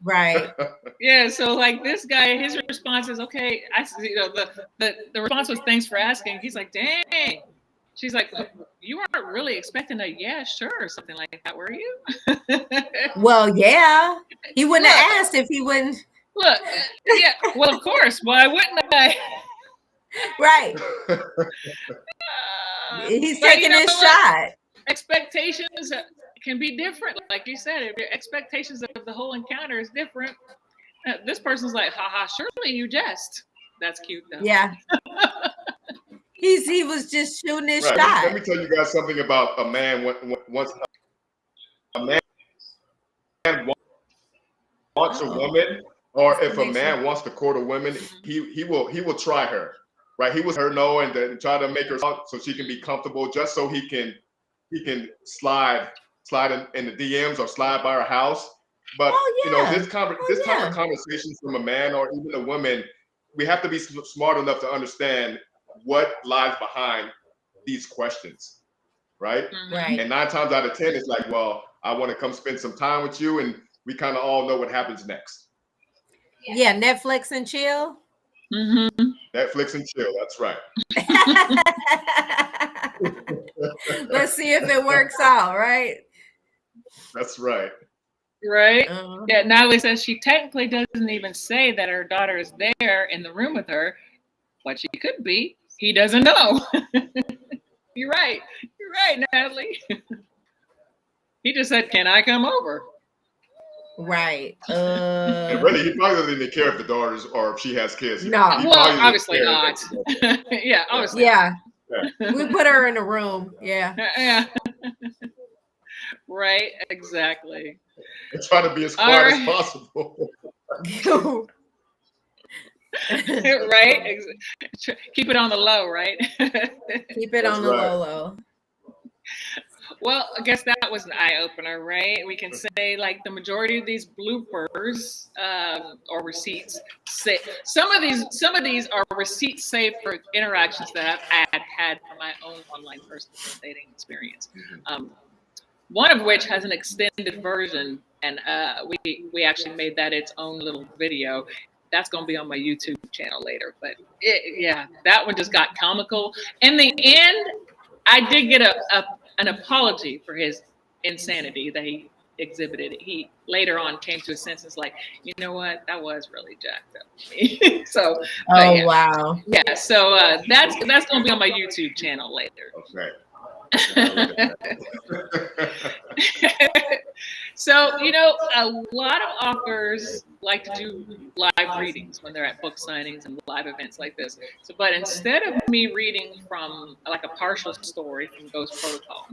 Right. Yeah, so like this guy, his response is okay. The response was thanks for asking. He's like, dang. She's like, you weren't really expecting a yeah, sure, or something like that, were you? Well, yeah. He wouldn't have asked if he wouldn't. Look, yeah, well, of course. Why wouldn't I? Right. He's taking his shot. Expectations can be different. Like you said, if your expectations of the whole encounter is different, this person's like, haha, surely you jest. That's cute though. Yeah. He was just shooting his shot. Let me tell you guys something about a man. Once a man wants a woman, or if a man wants to court a woman, he will try her. Right? He will her know and then try to make her so she can be comfortable, just so he can slide in the DMs or slide by her house. But you know, this type of conversations from a man or even a woman, we have to be smart enough to understand what lies behind these questions, right? Right. And 9 times out of 10, it's like, well, I want to come spend some time with you, and we kind of all know what happens next. Yeah, Netflix and chill. Netflix and chill. That's right. Let's see if it works out, right? That's right. Right? Yeah, Natalie says she technically doesn't even say that her daughter is there in the room with her, but she could be. He doesn't know. You're right. You're right, Natalie. He just said, can I come over? Right. And really, he probably doesn't even care if the daughters or if she has kids. No. Well, obviously not. Yeah, obviously. Yeah. We put her in a room. Yeah. Yeah. Right, exactly. And try to be as quiet as possible. Right? Keep it on the low, right? Keep it on the low. Well, I guess that was an eye-opener, right? We can say like the majority of these bloopers or receipts say some of these are receipts saved for interactions that I've had from my own online personal dating experience. One of which has an extended version, and we actually made that its own little video. That's going to be on my YouTube channel later. But that one just got comical. In the end, I did get an apology for his insanity that he exhibited. He later on came to his senses, like, you know what, that was really jacked up. So, wow. Yeah, so that's going to be on my YouTube channel later. Okay. So, you know, a lot of authors like to do live readings when they're at book signings and live events like this. So, but instead of me reading from like a partial story from Ghost Protocol,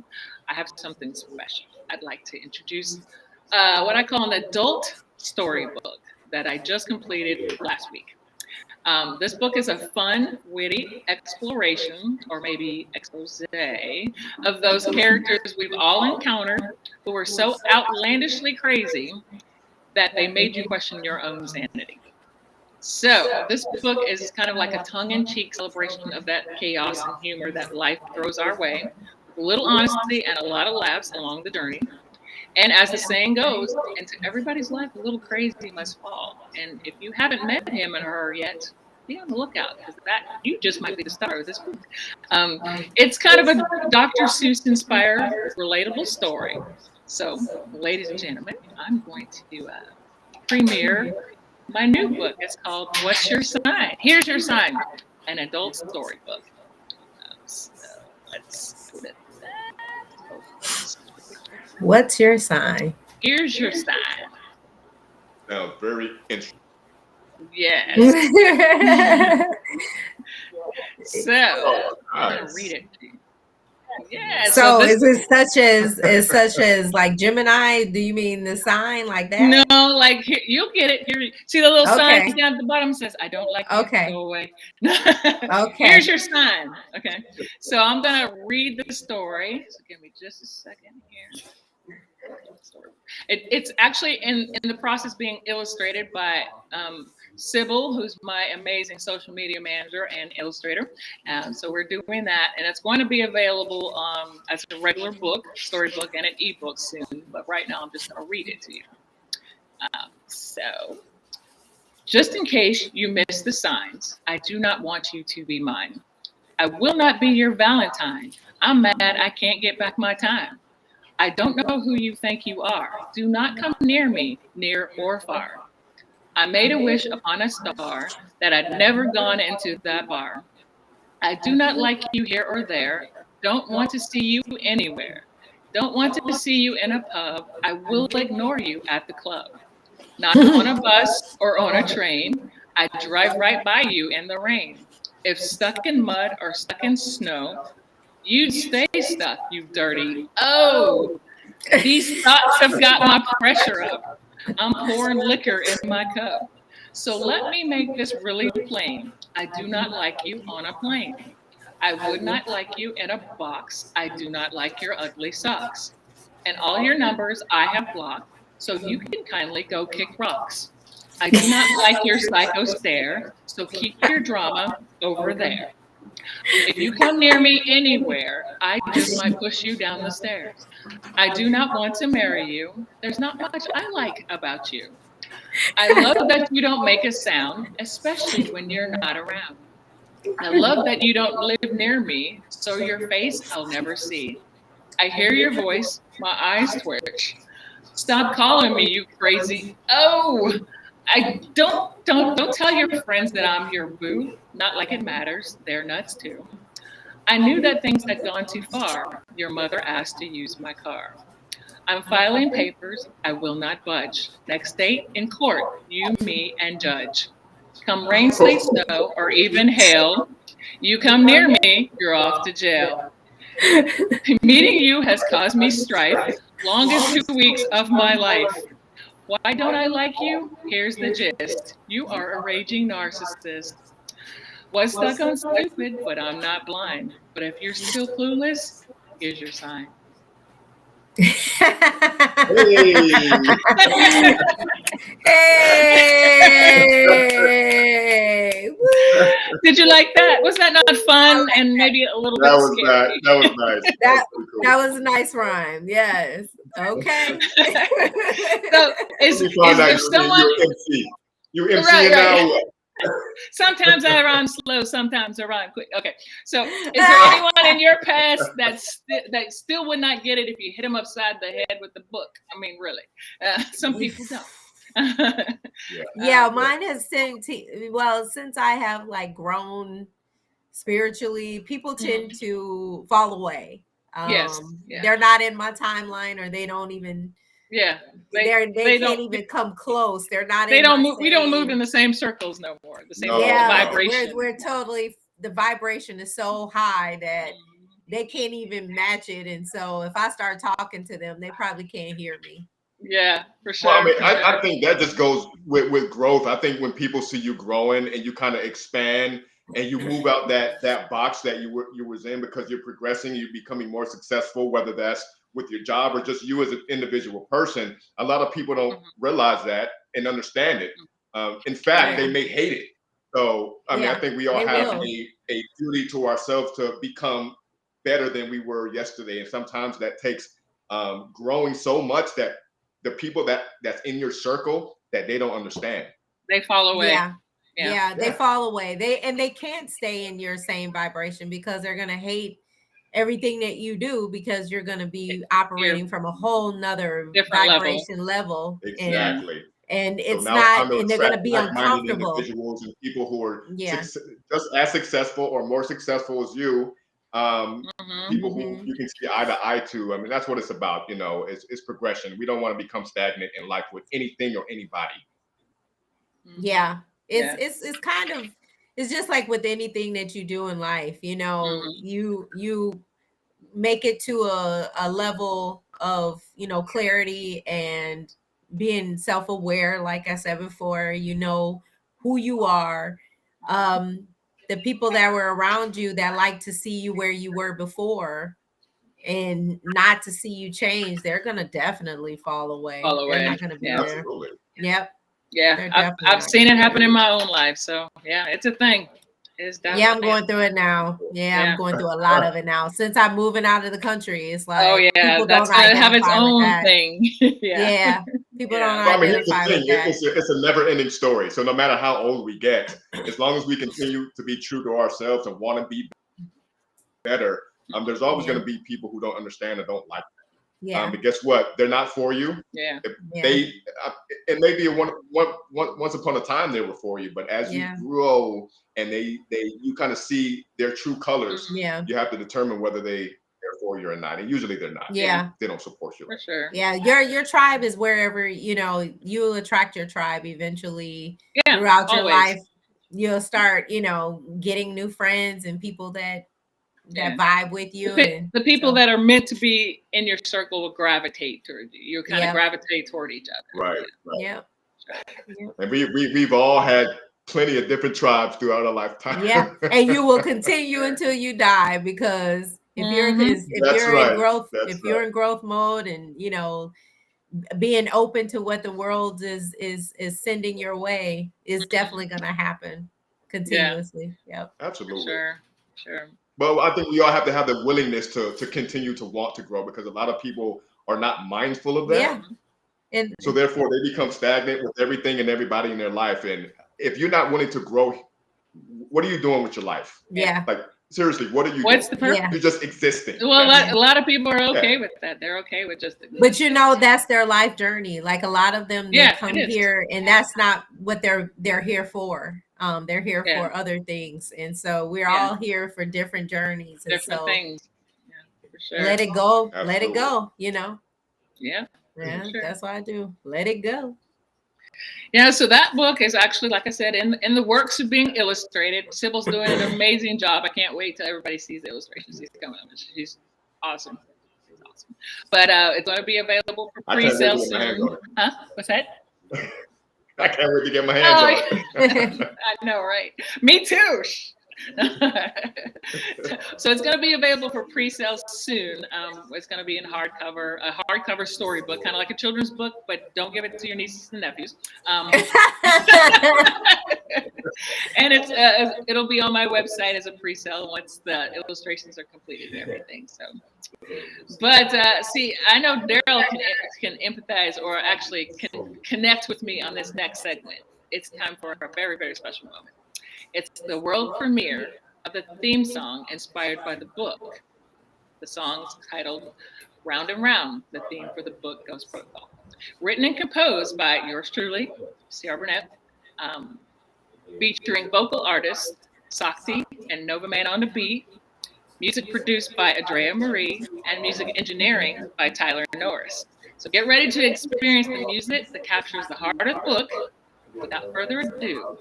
I have something special. I'd like to introduce what I call an adult storybook that I just completed last week. This book is a fun, witty exploration, or maybe expose, of those characters we've all encountered who are so outlandishly crazy that they made you question your own sanity. So this book is kind of like a tongue-in-cheek celebration of that chaos and humor that life throws our way, with a little honesty and a lot of laughs along the journey. And as the saying goes, into everybody's life, a little crazy must fall. And if you haven't met him or her yet, be on the lookout, because you just might be the star of this book. It's kind of a Dr. Seuss inspired, relatable story. So, ladies and gentlemen, I'm going to premiere my new book. It's called What's Your Sign? Here's Your Sign, an adult storybook. So let's put it there. What's your sign? Here's your sign. Now, very interesting. Yes. So I'm gonna read it. Yeah. So this, is it such as like Gemini? Do you mean the sign like that? no, like here, you'll get it. Here, see the little Okay. signs down at the bottom says, "I don't like you. Okay. Go away." Okay. Here's your sign. Okay. So I'm gonna read the story. So give me just a second here. It's actually in the process being illustrated by Sybil, who's my amazing social media manager and illustrator. So we're doing that, and it's going to be available as a regular book, storybook, and an ebook soon. But right now, I'm just going to read it to you. So, just in case you missed the signs, I do not want you to be mine. I will not be your Valentine. I'm mad I can't get back my time. I don't know who you think you are. Do not come near me, near or far. I made a wish upon a star that I'd never gone into that bar. I do not like you here or there. Don't want to see you anywhere. Don't want to see you in a pub. I will ignore you at the club. Not on a bus or on a train. I drive right by you in the rain. If stuck in mud or stuck in snow, you'd stay stuck, you dirty. Oh, these thoughts have got my pressure up. I'm pouring liquor in my cup. So let me make this really plain. I do not like you on a plane. I would not like you in a box. I do not like your ugly socks. And all your numbers I have blocked, so you can kindly go kick rocks. I do not like your psycho stare, so keep your drama over there. If you come near me anywhere, I just might push you down the stairs. I do not want to marry you. There's not much I like about you. I love that you don't make a sound, especially when you're not around. I love that you don't live near me, so your face I'll never see. I hear your voice, my eyes twitch. Stop calling me, you crazy. Oh, I don't tell your friends that I'm your boo. Not like it matters. They're nuts too. I knew that things had gone too far. Your mother asked to use my car. I'm filing papers. I will not budge. Next date in court, you, me, and judge. Come rain, sleet, snow, or even hail, you come near me, you're off to jail. Meeting you has caused me strife, longest 2 weeks of my life. Why don't I like you? Here's the gist. You are a raging narcissist. Was stuck on stupid, but I'm not blind. But if you're still clueless, here's your sign. Hey! Did you like that? Was that not fun and maybe a little bit scary? That was nice. That was a nice rhyme. Yes. Okay. So is if someone you MC now. Sometimes I rhyme slow, sometimes I rhyme quick. Okay, so is there anyone in your past that still would not get it if you hit them upside the head with the book? I mean, really, some people don't. Yeah, mine has since I have like grown spiritually, people tend to fall away. Yes, they're not in my timeline, or they don't even. Yeah, they can't even come close. They're not. They don't move. We don't move in the same circles no more. The same vibration. We're totally. The vibration is so high that they can't even match it. And so if I start talking to them, they probably can't hear me. Yeah, for sure. Well, I mean, I think that just goes with growth. I think when people see you growing and you kind of expand and you move out that box that you was in, because you're progressing, you're becoming more successful, whether that's with your job or just you as an individual person. A lot of people don't realize that and understand it. In fact, they may hate it. So, I mean, I think we all have a duty to ourselves to become better than we were yesterday. And sometimes that takes growing so much that the people that's in your circle, that they don't understand. They fall away. Yeah, they fall away. They can't stay in your same vibration because they're going to hate everything that you do, because you're going to be operating from a whole nother vibration level. Exactly. And it's not, and they're going to be uncomfortable. Individuals and people who are just as successful or more successful as you, people who you can see eye to eye to. I mean, that's what it's about. You know, it's progression. We don't want to become stagnant in life with anything or anybody. Yeah, it's kind of, it's just like with anything that you do in life. You know, you make it to a level of, you know, clarity and being self-aware, like I said before, you know who you are. The people that were around you that like to see you where you were before and not to see you change, they're gonna definitely fall away. They're not gonna be there. Absolutely. Yep. Yeah, I've seen it happen in my own life. So yeah, it's a thing. It's definitely Yeah, I'm going through it now. Yeah, I'm going through a lot of it now. Since I'm moving out of the country, it's like, oh yeah, people that's don't gonna have its identify with own that. thing. Yeah, people don't Well, I mean, here's the identify thing. with that. It's a never-ending story. So no matter how old we get, as long as we continue to be true to ourselves and want to be better, there's always going to be people who don't understand and don't like that. Yeah. But guess what? They're not for you. Yeah. They it may be once upon a time they were for you, but as you grow and you kind of see their true colors, you have to determine whether they're for you or not. And usually they're not. Yeah. They don't support you. For sure. Yeah. Your tribe is wherever, you know, you'll attract your tribe eventually throughout your life. You'll start, you know, getting new friends and people that vibe with you. The people that are meant to be in your circle will gravitate toward you. You kind of gravitate toward each other. Right. Yeah. And we've all had plenty of different tribes throughout our lifetime. Yeah. And you will continue until you die, because if you're in growth mode and, you know, being open to what the world is sending your way is definitely going to happen continuously. Yep. Absolutely. Sure. But I think we all have to have the willingness to continue to want to grow, because a lot of people are not mindful of that. Yeah. And so therefore they become stagnant with everything and everybody in their life. And if you're not willing to grow, what are you doing with your life? Yeah. Like, seriously, what are you What's doing? the purpose? You're just existing. Well, a lot of people are okay with that. They're okay with just existing. But you know, that's their life journey. Like a lot of them, they come here and that's not what they're here for. They're here for other things. And so we're all here for different journeys. And different things. Yeah, for sure. Let it go. Absolutely. Let it go, you know? Yeah. Yeah, that's what I do. Let it go. Yeah, so that book is actually, like I said, in the works of being illustrated. Sybil's doing an amazing job. I can't wait till everybody sees the illustrations. She's coming up. She's awesome. She's awesome. But it's going to be available for pre-sale soon. Huh? What's that? I can't wait to get my hands on it. I know, right? Me too. So it's going to be available for pre-sale soon. It's going to be in a hardcover storybook, kind of like a children's book, but don't give it to your nieces and nephews. And it'll be on my website as a pre-sale once the illustrations are completed and everything. So, but see, I know Daryl can empathize, or actually can connect with me on this next segment. It's time for a very, very special moment. It's the world premiere of the theme song inspired by the book. The song's titled Round and Round, the theme for the book Ghost Protocol. Written and composed by yours truly, Sierra Burnett, featuring vocal artists Sakti and Nova Man on the beat, music produced by Andrea Marie, and music engineering by Tyler Norris. So get ready to experience the music that captures the heart of the book. Without further ado,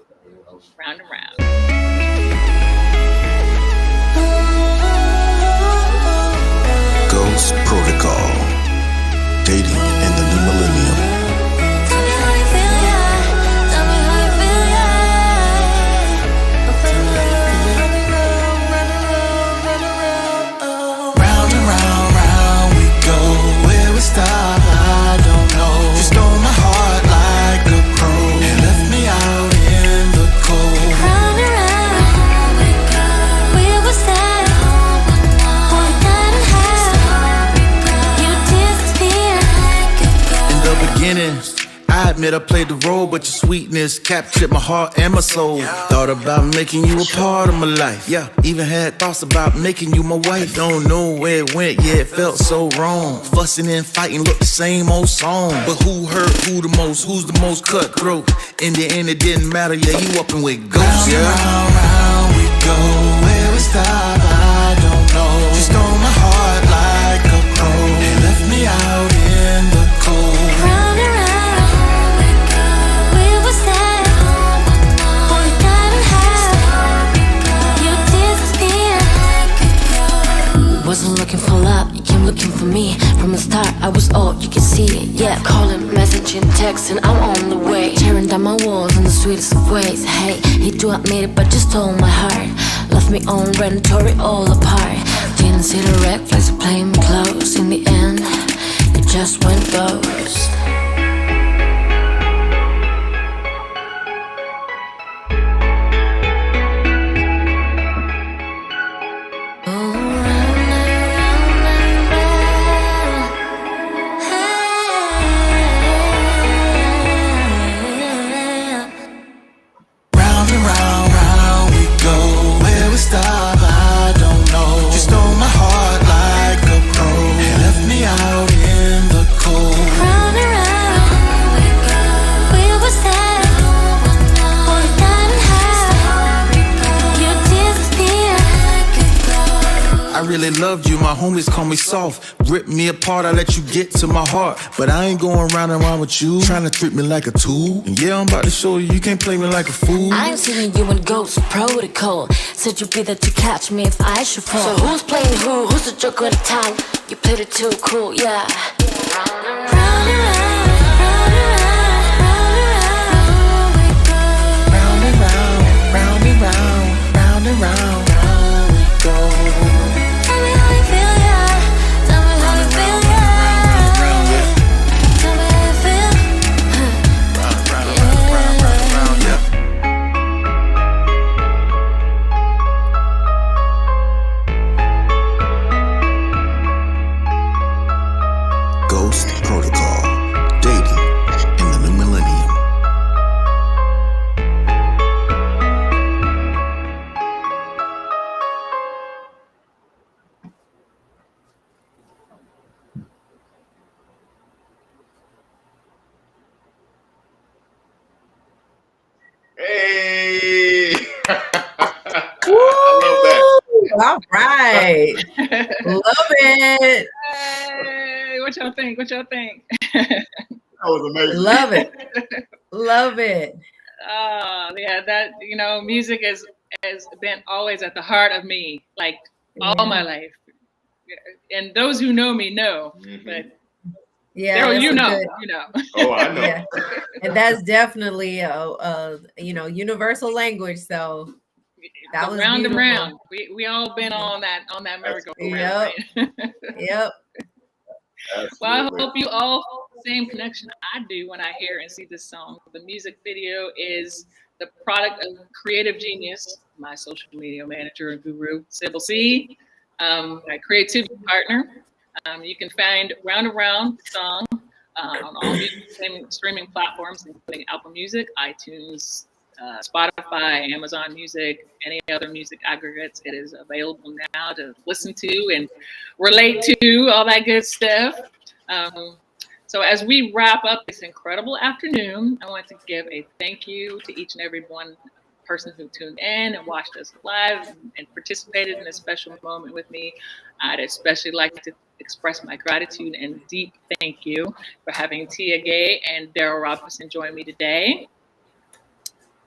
Round and Round. Ghost Protocol, dating in the new millennium. Round and round, round we go. Where we stop, I don't know. You stole my heart like a crow and left me out in the cold. Round and round we go. Where we stop, one and a half. You disappear. In the beginning, I admit I played the role, but your sweetness captured my heart and my soul. Thought about making you a part of my life. Yeah, even had thoughts about making you my wife. Don't know where it went, yeah, it felt so wrong. Fussing and fighting looked the same old song. But who hurt who the most? Who's the most cutthroat? In the end, it didn't matter, yeah, you up and with ghosts, yeah. Round, round we go. Where we stop, I don't know. You stole my heart like a pro and left me out in the cold. Round and round. Wasn't looking for love, you came looking for me. From the start, I was all you can see it. Yeah, calling, messaging, texting, I'm on the way. Tearing down my walls in the sweetest of ways. Hey, hate to admit it, but you stole my heart. Left me on red and tore it all apart. Didn't see the red flags playing me close. In the end, it just went ghost. Round and round, round we go. Where we stop, I don't know. You stole my heart like a pro and left me out in the cold. Round and round we go. We were sad, for a diamond high. You disappeared. I really loved you, my homies call me soft. Rip me apart, I let you get to my heart. But I ain't going round and round with you, trying to treat me like a tool. And yeah, I'm about to show you, you can't play me like a fool. I ain't seeing you in ghost protocol. Said you'd be there to catch me if I should fall. So who's playing who? Who's the joker of the town? You played it too cool, yeah. Round and round, round and round, round and round we go. Round and round, round and round, round and round, round we go. Tell me how you feel, yeah. Tell me how you feel, yeah. Tell me how you feel. Round, round, round, round, round, round, yeah. Ghost Protocol, dating in the new millennium. Hey, I love that. All right. Love it. Hey, what y'all think? What y'all think? That was amazing. Love it. Love it. Yeah, that music has been always at the heart of me, like all my life. And those who know me know, but Yeah. Daryl, that's you a know, good- you know. Oh, I know. Yeah. And that's definitely a universal language. So that was Round and beautiful. round. We all been on that merry-go-round. Yep. Right? Yep. Well, I Absolutely. hope you all feel the same connection I do when I hear and see this song. The music video is the product of creative genius, my social media manager and guru, Sybil C, my creativity partner. You can find Round and Round song on all music streaming platforms, including Apple Music, iTunes, Spotify, Amazon Music, any other music aggregates. It is available now to listen to and relate to, all that good stuff. So as we wrap up this incredible afternoon, I want to give a thank you to each and every one person who tuned in and watched us live and participated in this special moment with me. I'd especially like to express my gratitude and deep thank you for having Tia Gay and Daryl Robinson join me today.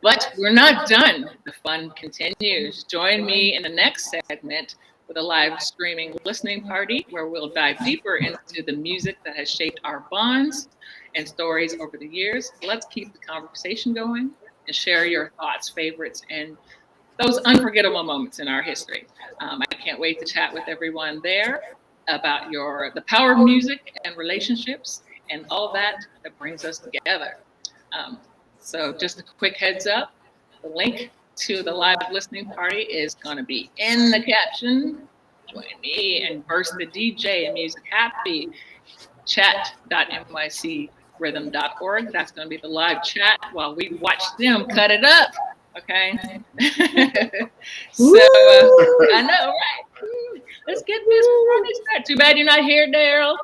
But we're not done. The fun continues. Join me in the next segment with a live streaming listening party where we'll dive deeper into the music that has shaped our bonds and stories over the years. Let's keep the conversation going and share your thoughts, favorites, and those unforgettable moments in our history. I can't wait to chat with everyone there about the power of music and relationships and all that brings us together. So just a quick heads up, the link to the live listening party is going to be in the caption. Join me and Burst the DJ and Music Happy, chat.nycrhythm.org. That's going to be the live chat while we watch them cut it up. Okay. So I know, right? Let's get this party started. Too bad you're not here, Daryl.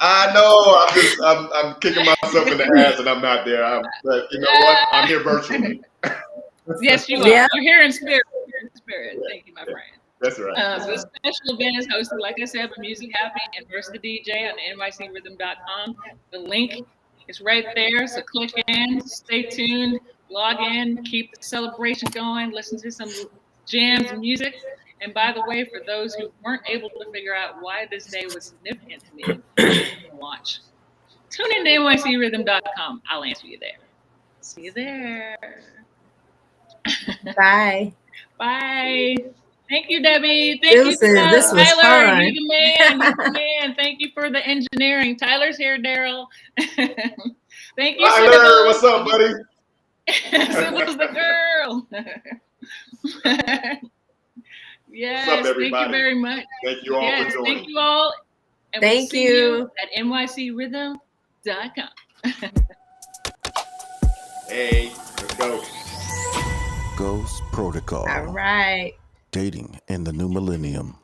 I know. I'm kicking myself in the ass and I'm not there. But you know what? I'm here virtually. Yes, you are. Yeah. You're here in spirit. You're in spirit. Thank you, my friend. That's right. So the special event is hosted, like I said, by Music Happy and Burst the DJ on nycrhythm.com. The link is right there. So click in, stay tuned, log in, keep the celebration going, listen to some jams and music. And by the way, for those who weren't able to figure out why this day was significant to me, launch. Tune in to nycrhythm.com. I'll answer you there. See you there. Bye. Bye. Thank you, Debbie. Thank you, This was Tyler. fun. You're the man. You're the man. Thank you for the engineering. Tyler's here, Daryl. Thank you, Tyler, Sybil. what's up, buddy? Sybil's the girl. Yes, What's up, thank you everybody? very much. Thank you all for joining. Thank you all. And we'll Thank see you. at nycrhythm.com. Hey, let's go. Ghost Protocol. All right. Dating in the New Millennium.